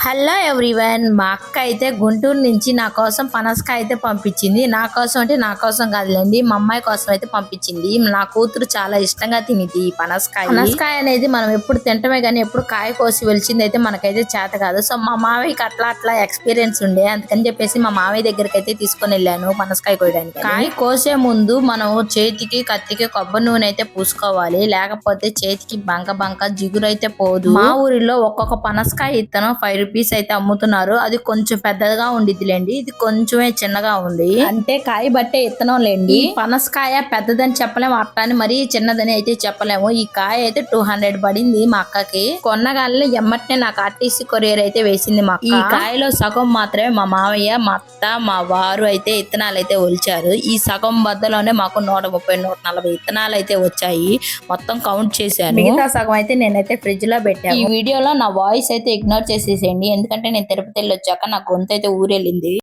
Hello everyone, మా అక్క అయితే గుంటూరు నుంచి నా కోసం పనసకాయ అయితే పంపించింది. నా కోసం అంటే నా కోసం కాదులేండి, మా అమ్మాయి కోసం అయితే పంపించింది. నా కూతురు చాలా ఇష్టంగా తినింది ఈ పనసకాయ. పనసకాయ అనేది మనం ఎప్పుడు తింటమే గానీ ఎప్పుడు కాయ కోసి వెలిచింది అయితే మనకైతే చేత కాదు. సో మా మావయ్యకి అట్లా ఎక్స్పీరియన్స్ ఉండే, అందుకని చెప్పేసి మా మావయ్య దగ్గరికి అయితే తీసుకొని వెళ్ళాను పనసకాయ కోయడానికి. కాయ కోసే ముందు మనం చేతికి కత్తికి కొబ్బరి నూనె అయితే పూసుకోవాలి, లేకపోతే చేతికి బంక జిగురు అయితే పోదు. మా ఊరిలో ఒక్కొక్క పనసకాయ ఇత్తనం 5 రూపీస్ అయితే అమ్ముతున్నారు. అది కొంచెం పెద్దగా ఉండిద్దిలేండి, ఇది కొంచెమే చిన్నగా ఉంది. అంటే కాయ బట్టే ఇత్తనం లేండి. ఈ పనసకాయ పెద్దదని చెప్పలేము, అట్లని మరీ చిన్నదని అయితే చెప్పలేము. ఈ కాయ అయితే 200 పడింది మా అక్కకి. కొన్నగానే ఎమ్మటనే నాకు ఆర్టీసీ కొరియర్ అయితే వేసింది మా అక్క. ఈ కాయలో సగం మాత్రమే మా మావయ్య, మా అత్త, మా వారు అయితే ఇత్తనాలు అయితే ఒలిచారు. ఈ సగం బద్దలోనే మాకు 130-140 ఇత్తనాలు అయితే వచ్చాయి. మొత్తం కౌంట్ చేశాను. మిగతా సగం అయితే నేనైతే ఫ్రిడ్జ్ లో పెట్టాను. ఈ వీడియోలో నా వాయిస్ అయితే ఇగ్నోర్ చేసేసేయండి, ఎందుకంటే నేను తిరుపతి వెళ్ళి వచ్చాక నా గొంతు అయితే ఊరెళ్ళింది.